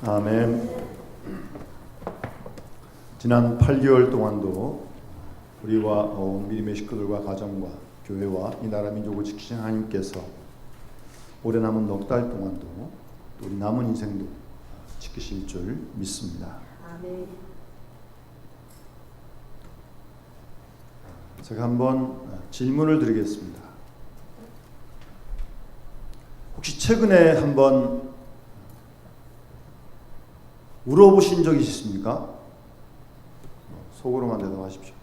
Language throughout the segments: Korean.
아멘. 지난 8개월 동안도 우리와 미림의 식구들과 가정과 교회와 이 나라 민족을 지키신 하나님께서 올해 남은 넉 달 동안도 우리 남은 인생도 지키실 줄 믿습니다. 아멘. 제가 한번 질문을 드리겠습니다. 혹시 최근에 한번 울어보신 적 있으십니까? 속으로만 대답하십시오.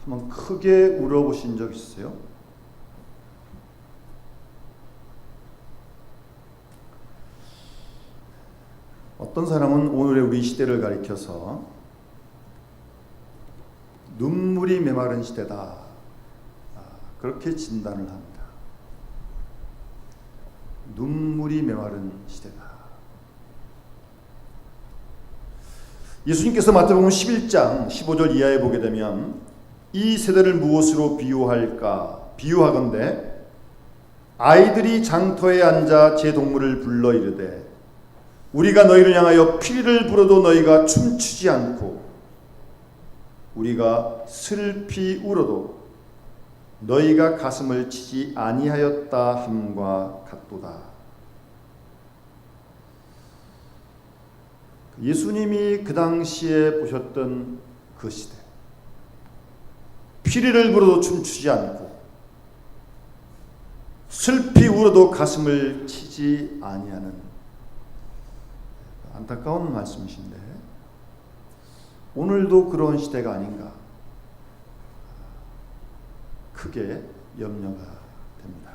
한번 크게 울어보신 적 있으세요? 어떤 사람은 오늘의 우리 시대를 가리켜서 눈물이 메마른 시대다, 그렇게 진단을 합니다. 눈물이 메마른 시대다. 예수님께서 마태복음 11장 15절 이하에 보게 되면 이 세대를 무엇으로 비유할까? 비유하건대 아이들이 장터에 앉아 제 동물을 불러 이르되 우리가 너희를 향하여 피리를 불어도 너희가 춤추지 않고 우리가 슬피 울어도 너희가 가슴을 치지 아니하였다 함과 같도다. 예수님이 그 당시에 보셨던 그 시대, 피리를 불어도 춤추지 않고 슬피 울어도 가슴을 치지 아니하는 안타까운 말씀이신데 오늘도 그런 시대가 아닌가 크게 염려가 됩니다.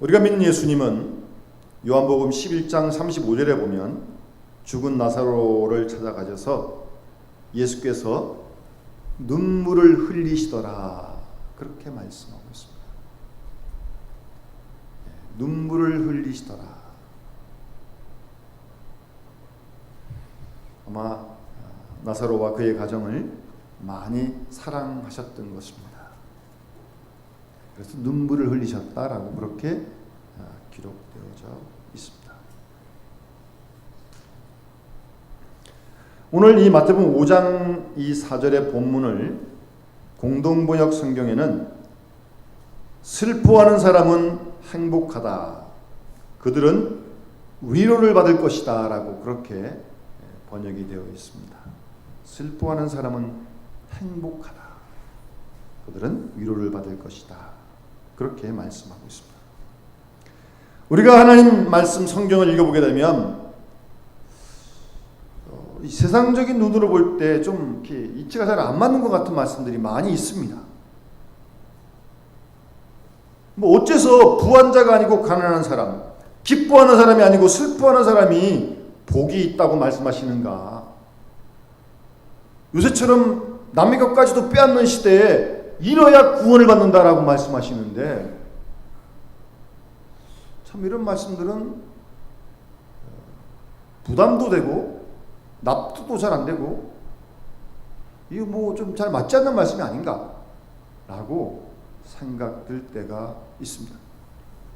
우리가 믿는 예수님은 요한복음 11장 35절에 보면 죽은 나사로를 찾아가셔서 예수께서 눈물을 흘리시더라, 그렇게 말씀하고 있습니다. 눈물을 흘리시더라. 아마 나사로와 그의 가정을 많이 사랑하셨던 것입니다. 그래서 눈물을 흘리셨다라고 그렇게 기록되어져 있습니다. 오늘 이 마태복음 5장 이 4절의 본문을 공동번역 성경에는 슬퍼하는 사람은 행복하다, 그들은 위로를 받을 것이다 라고 그렇게 번역이 되어 있습니다. 슬퍼하는 사람은 행복하다, 그들은 위로를 받을 것이다, 그렇게 말씀하고 있습니다. 우리가 하나님 말씀 성경을 읽어보게 되면 이 세상적인 눈으로 볼 때 좀 이렇게 이치가 잘 안 맞는 것 같은 말씀들이 많이 있습니다. 뭐 어째서 부한 자가 아니고 가난한 사람, 기뻐하는 사람이 아니고 슬퍼하는 사람이 복이 있다고 말씀하시는가? 요새처럼 남의 것까지도 빼앗는 시대에 이뤄야 구원을 받는다라고 말씀하시는데 참 이런 말씀들은 부담도 되고 납득도 잘 안 되고 이거 뭐 좀 잘 맞지 않는 말씀이 아닌가라고 생각될 때가 있습니다.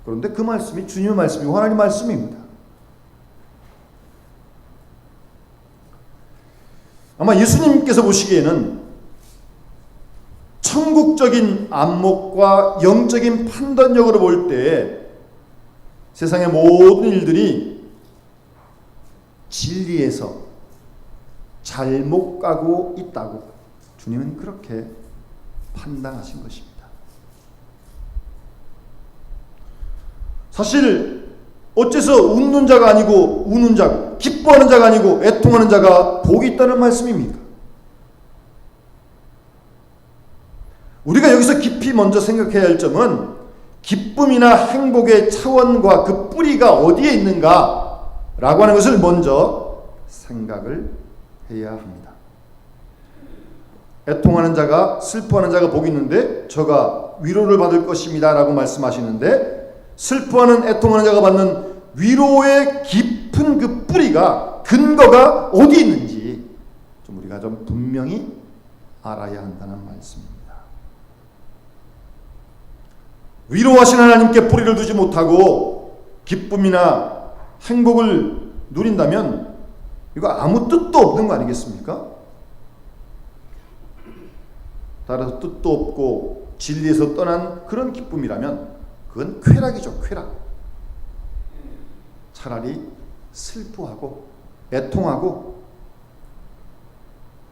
그런데 그 말씀이 주님의 말씀이고 하나님 말씀입니다. 아마 예수님께서 보시기에는 천국적인 안목과 영적인 판단력으로 볼 때 세상의 모든 일들이 진리에서 잘못 가고 있다고 주님은 그렇게 판단하신 것입니다. 사실 어째서 웃는 자가 아니고 우는 자, 기뻐하는 자가 아니고 애통하는 자가 복이 있다는 말씀입니까? 우리가 여기서 깊이 먼저 생각해야 할 점은 기쁨이나 행복의 차원과 그 뿌리가 어디에 있는가 라고 하는 것을 먼저 생각을 해야 합니다. 애통하는 자가, 슬퍼하는 자가 복이 있는데 저가 위로를 받을 것입니다 라고 말씀하시는데 슬퍼하는, 애통하는 자가 받는 위로의 깊은 그 뿌리가, 근거가 어디 있는지 좀 우리가 좀 분명히 알아야 한다는 말씀입니다. 위로하신 하나님께 뿌리를 두지 못하고 기쁨이나 행복을 누린다면 이거 아무 뜻도 없는 거 아니겠습니까? 따라서 뜻도 없고 진리에서 떠난 그런 기쁨이라면 그건 쾌락이죠. 쾌락. 차라리 슬퍼하고 애통하고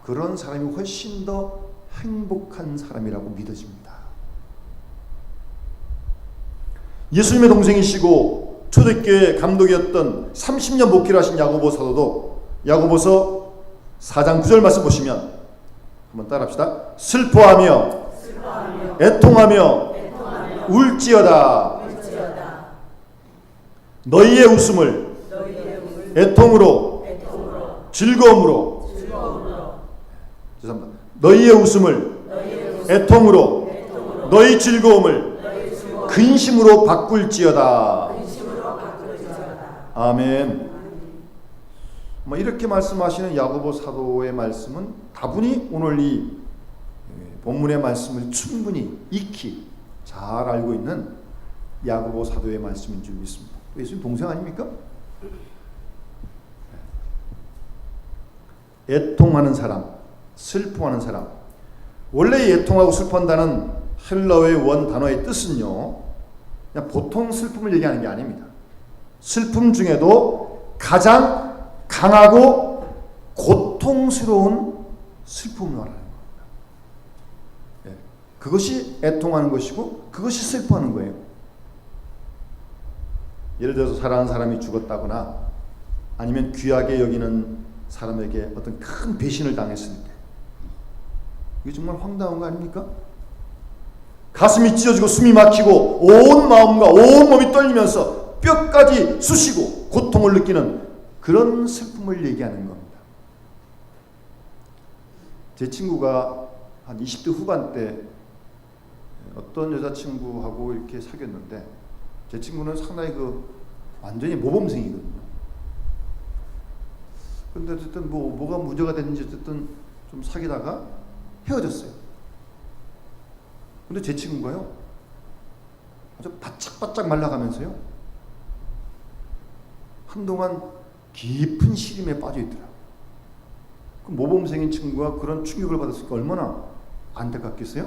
그런 사람이 훨씬 더 행복한 사람이라고 믿어집니다. 예수님의 동생이시고 초대교회 감독이었던 30년 목회를 하신 야고보 사도도 야고보서 4장 9절 말씀 보시면 한번 따라합시다. 슬퍼하며 애통하며 울지어다. 너희의 웃음을 애통으로 즐거움으로 죄송합니다. 너희의 웃음을 애통으로 너희 즐거움을 근심으로 바꿀지어다. 아멘. 이렇게 말씀하시는 야고보 사도의 말씀은 다분히 오늘 이 본문의 말씀을 충분히 익히 잘 알고 있는 야고보 사도의 말씀인 줄 믿습니다. 예수님 동생 아닙니까? 애통하는 사람, 슬퍼하는 사람. 원래 애통하고 슬퍼한다는 헬라어의 원 단어의 뜻은요, 그냥 보통 슬픔을 얘기하는 게 아닙니다. 슬픔 중에도 가장 강하고 고통스러운 슬픔을 말하는 겁니다. 그것이 애통하는 것이고 그것이 슬퍼하는 거예요. 예를 들어서 사랑하는 사람이 죽었다거나 아니면 귀하게 여기는 사람에게 어떤 큰 배신을 당했을 때 이게 정말 황당한 거 아닙니까? 가슴이 찢어지고 숨이 막히고 온 마음과 온 몸이 떨리면서 뼈까지 쑤시고 고통을 느끼는 그런 슬픔을 얘기하는 겁니다. 제 친구가 한 20대 후반 때 어떤 여자친구하고 이렇게 사귀었는데 제 친구는 상당히 완전히 모범생이거든요. 근데 어쨌든 뭐가 문제가 됐는지 어쨌든 좀 사귀다가 헤어졌어요. 근데 제 친구가요, 아주 바짝바짝 말라가면서요, 한동안 깊은 시름에 빠져 있더라고요. 그 모범생인 친구가 그런 충격을 받았으니까 얼마나 안타깝겠어요?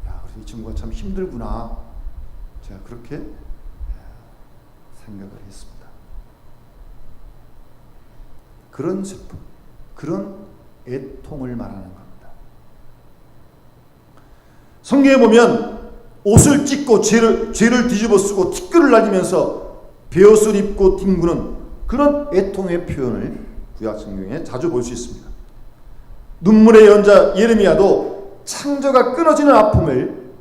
야, 그래서 이 친구가 참 힘들구나. 제가 그렇게 생각을 했습니다. 그런 슬픔, 그런 애통을 말하는 겁니다. 성경에 보면 옷을 찢고 죄를 뒤집어 쓰고 티끌을 날리면서 베옷을 입고 뒹구는 그런 애통의 표현을 구약 성경에 자주 볼 수 있습니다. 눈물의 연자 예레미야도 창조가 끊어지는 아픔을,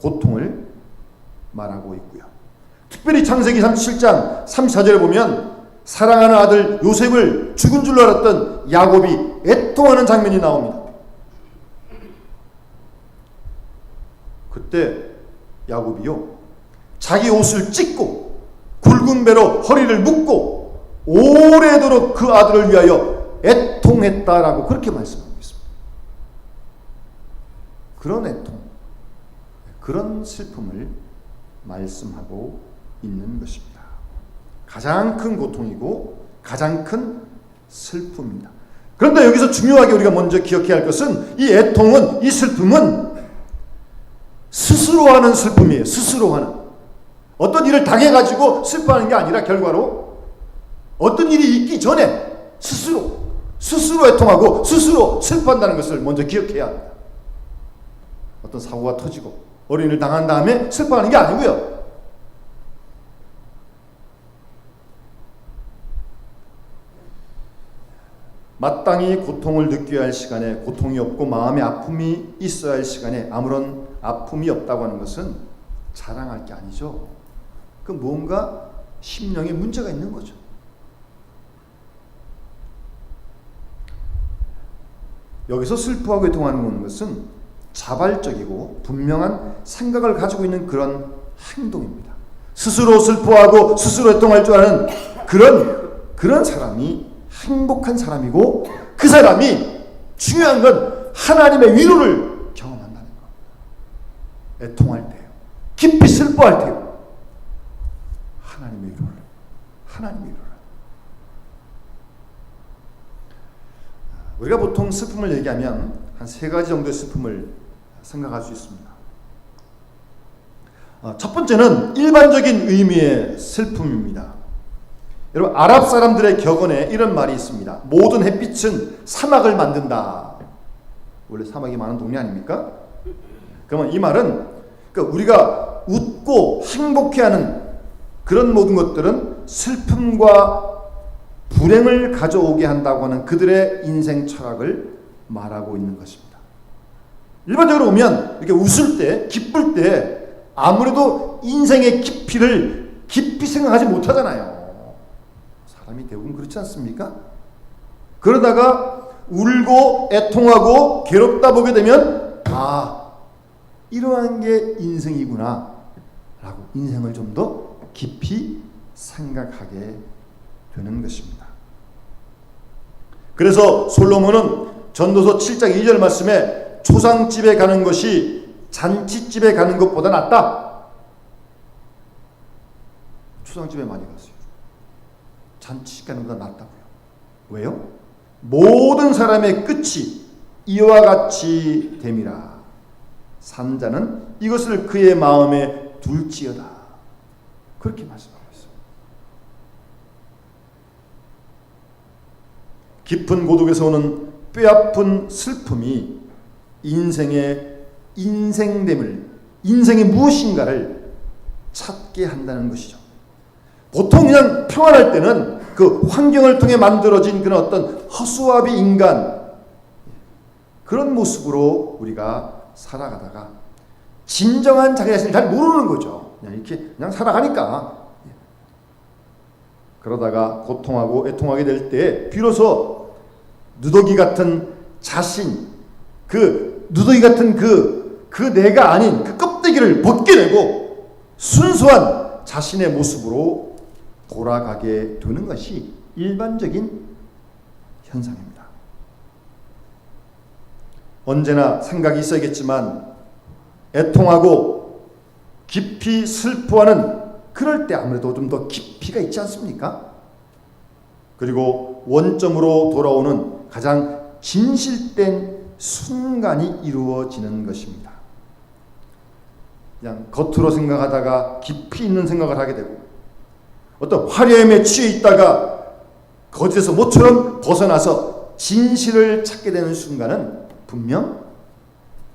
고통을 말하고 있고요. 특별히 창세기 37장 34절에 보면 사랑하는 아들 요셉을 죽은 줄로 알았던 야곱이 애통하는 장면이 나옵니다. 그때 야곱이요, 자기 옷을 찢고 굵은 배로 허리를 묶고 오래도록 그 아들을 위하여 애통했다라고 그렇게 말씀하고 있습니다. 그런 애통, 그런 슬픔을 말씀하고 있는 것입니다. 가장 큰 고통이고 가장 큰 슬픔입니다. 그런데 여기서 중요하게 우리가 먼저 기억해야 할 것은 이 애통은, 이 슬픔은 스스로 하는 슬픔이에요. 스스로 하는. 어떤 일을 당해가지고 슬퍼하는 게 아니라 결과로 어떤 일이 있기 전에 스스로 애통하고 스스로 슬퍼한다는 것을 먼저 기억해야 합니다. 어떤 사고가 터지고 어린이를 당한 다음에 슬퍼하는 게 아니고요. 마땅히 고통을 느껴야 할 시간에 고통이 없고 마음의 아픔이 있어야 할 시간에 아무런 아픔이 없다고 하는 것은 자랑할 게 아니죠. 그 뭔가 심령에 문제가 있는 거죠. 여기서 슬퍼하고 애통하는 것은 자발적이고 분명한 생각을 가지고 있는 그런 행동입니다. 스스로 슬퍼하고 스스로 애통할 줄 아는 그런 사람이 행복한 사람이고, 그 사람이 중요한 건 하나님의 위로를 경험한다는 겁니다. 애통할 때요. 깊이 슬퍼할 테요. 하나님의 위로를, 하나님의 위로를. 우리가 보통 슬픔을 얘기하면 한 세 가지 정도의 슬픔을 생각할 수 있습니다. 첫 번째는 일반적인 의미의 슬픔입니다. 여러분, 아랍 사람들의 격언에 이런 말이 있습니다. 모든 햇빛은 사막을 만든다. 원래 사막이 많은 동네 아닙니까? 그러면 이 말은 그러니까 우리가 웃고 행복해하는 그런 모든 것들은 슬픔과 불행을 가져오게 한다고 하는 그들의 인생 철학을 말하고 있는 것입니다. 일반적으로 보면 이렇게 웃을 때, 기쁠 때 아무래도 인생의 깊이를 깊이 생각하지 못하잖아요. 사람이 대부분 그렇지 않습니까? 그러다가 울고 애통하고 괴롭다 보게 되면 이러한 게 인생이구나 라고 인생을 좀 더 깊이 생각하게 되는 것입니다. 그래서 솔로몬은 전도서 7장 2절 말씀에 초상집에 가는 것이 잔치집에 가는 것보다 낫다. 초상집에 많이 갔어요. 잔치집 가는 것보다 낫다고요. 왜요? 모든 사람의 끝이 이와 같이 됨이라. 산자는 이것을 그의 마음에 둘지어다. 그렇게 말씀하고 있어요. 깊은 고독에서 오는 뼈아픈 슬픔이 인생의 인생됨을, 인생이 무엇인가를 찾게 한다는 것이죠. 보통 그냥 평안할 때는 그 환경을 통해 만들어진 그런 어떤 허수아비 인간, 그런 모습으로 우리가 살아가다가 진정한 자기 자신을 잘 모르는 거죠. 그냥 이렇게 그냥 살아가니까. 그러다가 고통하고 애통하게 될 때 비로소 누더기 같은 자신, 그 누더기 같은 그 내가 아닌 그 껍데기를 벗게 되고 순수한 자신의 모습으로 돌아가게 되는 것이 일반적인 현상입니다. 언제나 생각이 있어야겠지만 애통하고 깊이 슬퍼하는 그럴 때 아무래도 좀 더 깊이가 있지 않습니까? 그리고 원점으로 돌아오는 가장 진실된 순간이 이루어지는 것입니다. 그냥 겉으로 생각하다가 깊이 있는 생각을 하게 되고 어떤 화려함에 취해 있다가 거짓에서 모처럼 벗어나서 진실을 찾게 되는 순간은 분명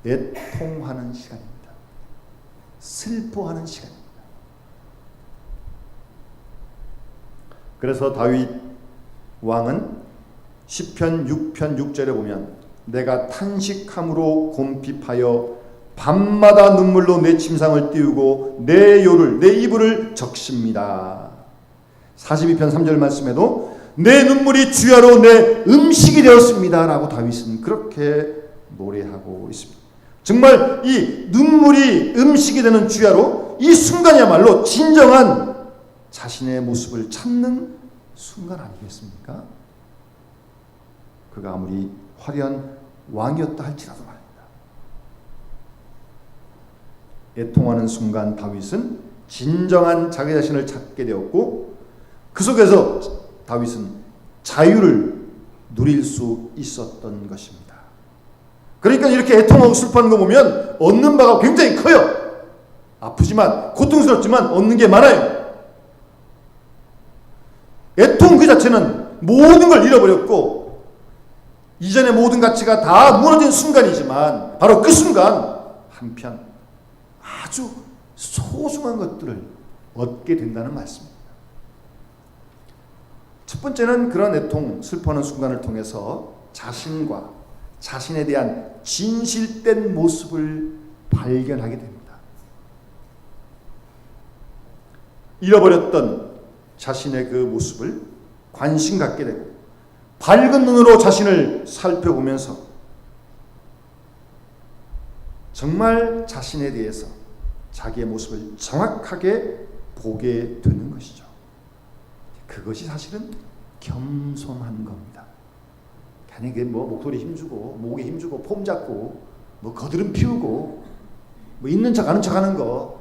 애통하는 시간입니다. 슬퍼하는 시간입니다. 그래서 다윗 왕은 시편 6편 6절에 보면 내가 탄식함으로 곰핍하여 밤마다 눈물로 내 침상을 띄우고 내 요를 내 이불을 적십니다. 42편 3절 말씀에도 내 눈물이 주야로 내 음식이 되었습니다 라고 다윗은 그렇게 노래하고 있습니다. 정말 이 눈물이 음식이 되는 주야로 이 순간이야말로 진정한 자신의 모습을 찾는 순간 아니겠습니까? 그가 아무리 화려한 왕이었다 할지라도 말입니다. 애통하는 순간 다윗은 진정한 자기 자신을 찾게 되었고 그 속에서 다윗은 자유를 누릴 수 있었던 것입니다. 그러니까 이렇게 애통하고 슬퍼하는 거 보면 얻는 바가 굉장히 커요. 아프지만 고통스럽지만 얻는 게 많아요. 애통 그 자체는 모든 걸 잃어버렸고 이전의 모든 가치가 다 무너진 순간이지만 바로 그 순간 한편 아주 소중한 것들을 얻게 된다는 말씀입니다. 첫 번째는 그런 애통, 슬퍼하는 순간을 통해서 자신과 자신에 대한 진실된 모습을 발견하게 됩니다. 잃어버렸던 자신의 그 모습을 관심 갖게 되고 밝은 눈으로 자신을 살펴보면서 정말 자신에 대해서 자기의 모습을 정확하게 보게 되는 것이죠. 그것이 사실은 겸손한 겁니다. 그냥 뭐 목소리 힘주고 목에 힘주고 폼 잡고 뭐 거드름 피우고 뭐 있는 척 아는 척 하는 거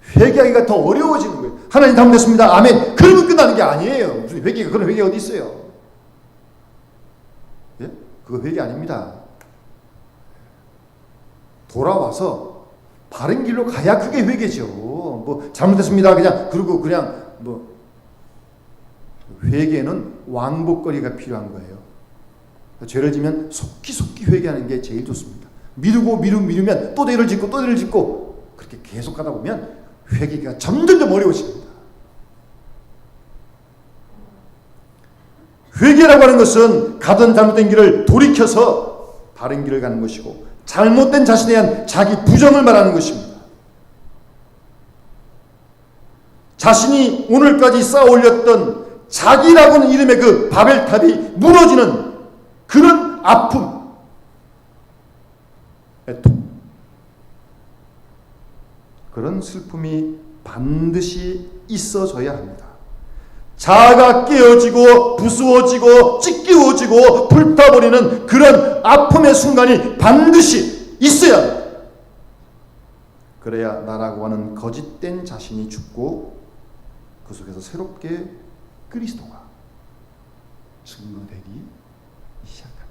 회개하기가 더 어려워지는 거예요. 하나님 잘못했습니다. 아멘. 그러면 끝나는 게 아니에요. 무슨 회개가, 그런 회개가 어디 있어요? 예? 그거 회개 아닙니다. 돌아와서 바른 길로 가야 그게 회개죠. 뭐 잘못했습니다. 그리고 그냥 뭐 회개는 왕복거리가 필요한 거예요. 죄를 지면 속기 회개하는 게 제일 좋습니다. 미루면 또 죄를 짓고 그렇게 계속 가다 보면 회개가 점점 어려워집니다. 회개라고 하는 것은 가던 잘못된 길을 돌이켜서 바른 길을 가는 것이고, 잘못된 자신에 대한 자기 부정을 말하는 것입니다. 자신이 오늘까지 쌓아 올렸던 자기라고는 이름의 그 바벨탑이 무너지는 그런 아픔, 애통, 그런 슬픔이 반드시 있어져야 합니다. 자아가 깨어지고 부수어지고 찢기워지고 불타버리는 그런 아픔의 순간이 반드시 있어야 합니다. 그래야 나라고 하는 거짓된 자신이 죽고 그 속에서 새롭게 그리스도가 증거되기 시작합니다.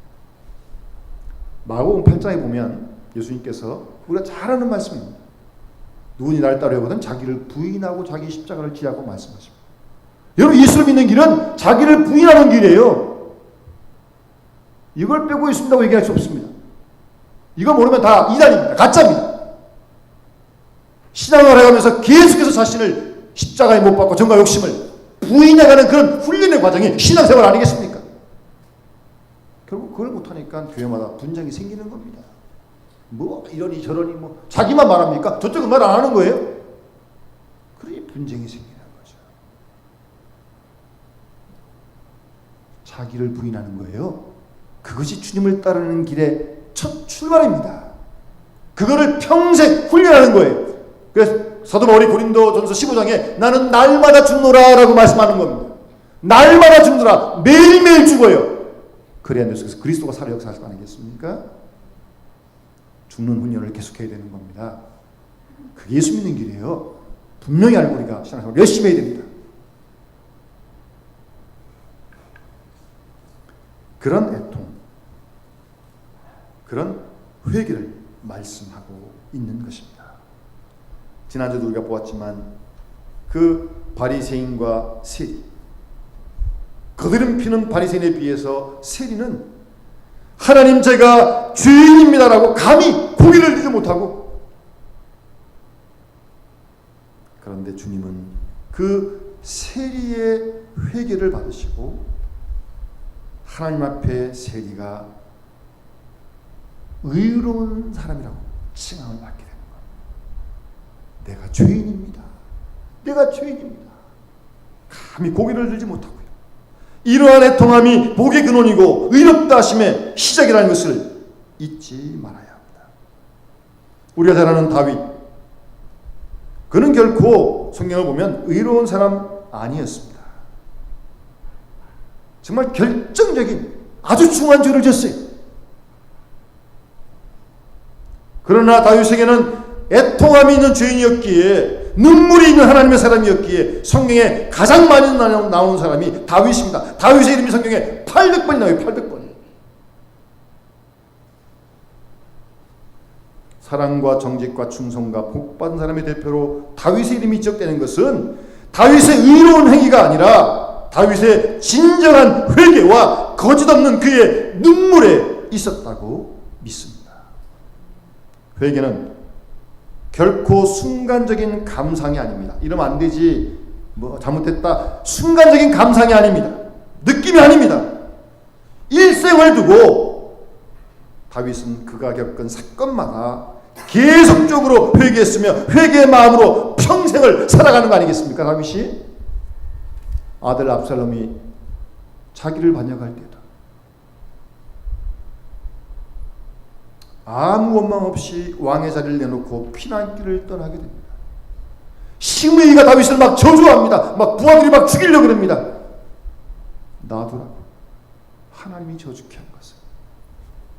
마가복음 8장에 보면 예수님께서 우리가 잘 아는 말씀입니다. 누구니 나를 따르려거든 자기를 부인하고 자기 십자가를 지라고 말씀하십니다. 여러분, 예수를 믿는 길은 자기를 부인하는 길이에요. 이걸 빼고 있습니다고 얘기할 수 없습니다. 이거 모르면 다 이단입니다. 가짜입니다. 신앙을 해가면서 계속해서 자신을 십자가에 못 박고 정과 욕심을 부인해가는 그런 훈련의 과정이 신앙생활 아니겠습니까? 결국 그걸 못하니까 교회마다 분쟁이 생기는 겁니다. 뭐 이러니 저러니 뭐 자기만 말합니까? 저쪽은 말 안 하는 거예요? 그러니 분쟁이 생기는 거죠. 자기를 부인하는 거예요. 그것이 주님을 따르는 길의 첫 출발입니다. 그거를 평생 훈련하는 거예요. 그래서 사도 바울이 고린도전서 15장에 나는 날마다 죽노라 라고 말씀하는 겁니다. 날마다 죽노라. 매일매일 죽어요. 그래야 내 속에서 그리스도가 살아 역사할 거 아니겠습니까? 죽는 훈련을 계속해야 되는 겁니다. 그게 예수 믿는 길이에요. 분명히 알고 우리가 신앙생활 열심히 해야 됩니다. 그런 애통, 그런 회개를 말씀하고 있는 것입니다. 지난주도 우리가 보았지만 그 바리새인과 세리, 거드름 피는 바리새인에 비해서 세리는 하나님 제가 죄인입니다라고 감히 고개를 들지 못하고, 그런데 주님은 그 세리의 회개를 받으시고 하나님 앞에 세리가 의로운 사람이라고 칭함을 받게 됩니다. 내가 죄인입니다. 내가 죄인입니다. 감히 고개를 들지 못하고요. 이러한 애통함이 복의 근원이고 의롭다 하심의 시작이라는 것을 잊지 말아야 합니다. 우리가 잘 아는 다윗, 그는 결코 성경을 보면 의로운 사람 아니었습니다. 정말 결정적인 아주 중요한 죄를 지었어요. 그러나 다윗에게는 애통함이 있는 죄인이었기에, 눈물이 있는 하나님의 사람이었기에 성경에 가장 많이 나오는 사람이 다윗입니다. 다윗의 이름이 성경에 800번이 나와요. 800번. 사랑과 정직과 충성과 복받은 사람의 대표로 다윗의 이름이 지적되는 것은 다윗의 의로운 행위가 아니라 다윗의 진정한 회개와 거짓 없는 그의 눈물에 있었다고 믿습니다. 회개는 결코 순간적인 감상이 아닙니다. 이러면 안 되지, 뭐 잘못했다, 순간적인 감상이 아닙니다. 느낌이 아닙니다. 일생을 두고 다윗은 그가 겪은 사건마다 계속적으로 회개했으며 회개의 마음으로 평생을 살아가는 거 아니겠습니까? 다윗이 아들 압살롬이 자기를 반역할 때도 아무 원망 없이 왕의 자리를 내놓고 피난길을 떠나게 됩니다. 시므이가 다윗을 막 저주합니다. 막 부하들이 막 죽이려고 합니다. 놔두라고. 하나님이 저주케 한 것을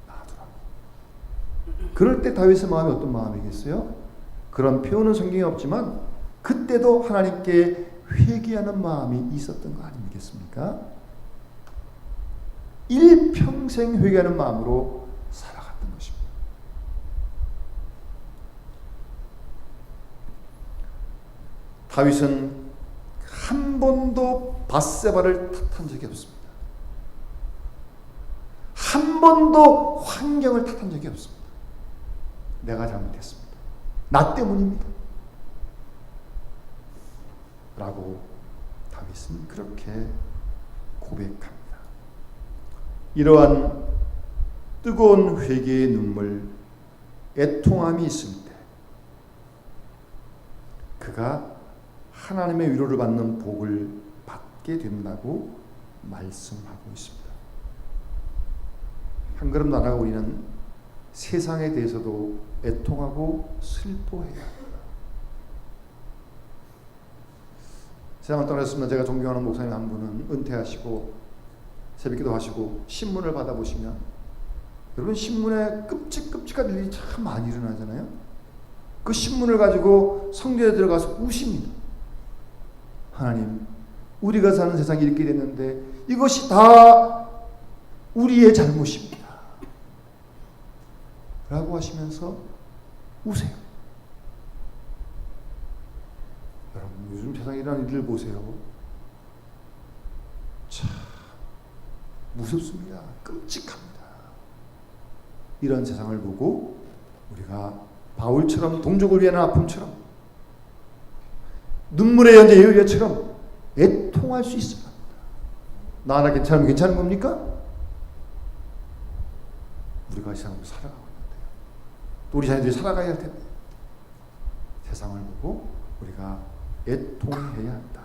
놔두라고. 그럴 때 다윗의 마음이 어떤 마음이겠어요? 그런 표현은 성경에 없지만 그때도 하나님께 회개하는 마음이 있었던 거 아니겠습니까? 일평생 회개하는 마음으로 살아갔던 것입니다. 다윗은 한 번도 밧세바를 탓한 적이 없습니다. 한 번도 환경을 탓한 적이 없습니다. 내가 잘못했습니다. 나 때문입니다. 라고 다윗은 그렇게 고백합니다. 이러한 뜨거운 회개의 눈물, 애통함이 있을 때 그가 하나님의 위로를 받는 복을 받게 된다고 말씀하고 있습니다. 한 걸음 나아가 우리는 세상에 대해서도 애통하고 슬퍼해야 합니다. 세상을 떠났습니다. 제가 존경하는 목사님 한 분은 은퇴하시고 새벽기도 하시고 신문을 받아보시면 여러분 신문에 끔찍한 일이 참 많이 일어나잖아요. 그 신문을 가지고 성전에 들어가서 우십니다. 하나님, 우리가 사는 세상이 이렇게 됐는데 이것이 다 우리의 잘못입니다. 라고 하시면서 우세요. 여러분, 요즘 세상에 일어나는 일을 보세요. 참 무섭습니다. 끔찍합니다. 이런 세상을 보고 우리가 바울처럼 동족을 위한 아픔처럼 눈물의 연재 예배처럼 애통할 수 있습니다. 나 하나 괜찮으면 괜찮은 겁니까? 우리가 이 세상으로 살아가고 있는데요. 또 우리 자녀들이 살아가야 할 텐데 세상을 보고 우리가 애통해야 한다.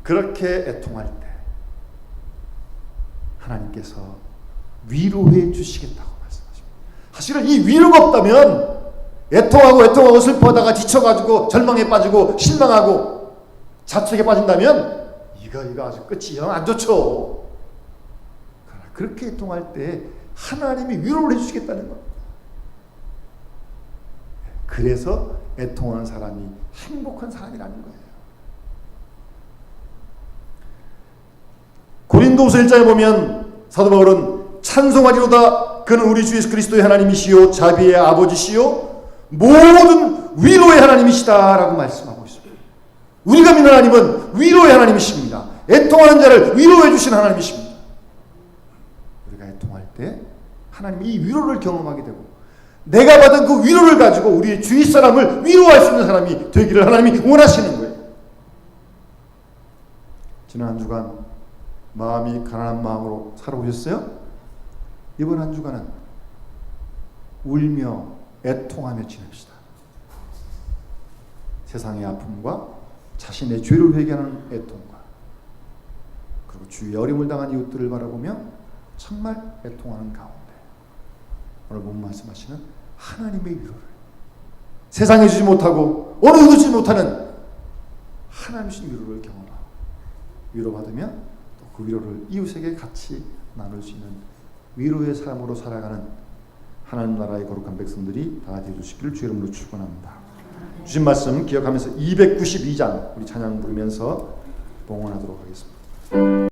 그렇게 애통할 때 하나님께서 위로해 주시겠다고 말씀하십니다. 사실은 이 위로가 없다면 애통하고 슬퍼하다가 지쳐가지고 절망에 빠지고 실망하고 자책에 빠진다면 이거 아주 끝이 영 안 좋죠. 그러나 그렇게 애통할 때 하나님이 위로를 해주시겠다는 겁니다. 그래서 애통하는 사람이 행복한 사람이라는 거예요. 고린도후서 1장에 보면 사도 바울은 찬송하리로다 그는 우리 주 예수 그리스도의 하나님이시요 자비의 아버지시요 모든 위로의 하나님이시다 라고 말씀하고 있습니다. 우리가 믿는 하나님은 위로의 하나님이십니다. 애통하는 자를 위로해 주시는 하나님이십니다. 우리가 애통할 때 하나님이 이 위로를 경험하게 되고 내가 받은 그 위로를 가지고 우리의 주위 사람을 위로할 수 있는 사람이 되기를 하나님이 원하시는 거예요. 지난 한 주간 마음이 가난한 마음으로 살아오셨어요? 이번 한 주간은 울며 애통하며 지냅시다. 세상의 아픔과 자신의 죄를 회개하는 애통과 그리고 주위에 어려움을 당한 이웃들을 바라보며 정말 애통하는 가운데 오늘 본 말씀하시는 하나님의 위로를 세상에 주지 못하고 어느 누구도 주지 못하는 하나님의 위로를 경험하고 위로받으면 또 그 위로를 이웃에게 같이 나눌 수 있는 위로의 삶으로 살아가는 하나님 나라의 거룩한 백성들이 다 되어주시기를 주의 이름으로 축원합니다. 주신 말씀 기억하면서 292장 우리 찬양 부르면서 봉헌하도록 하겠습니다.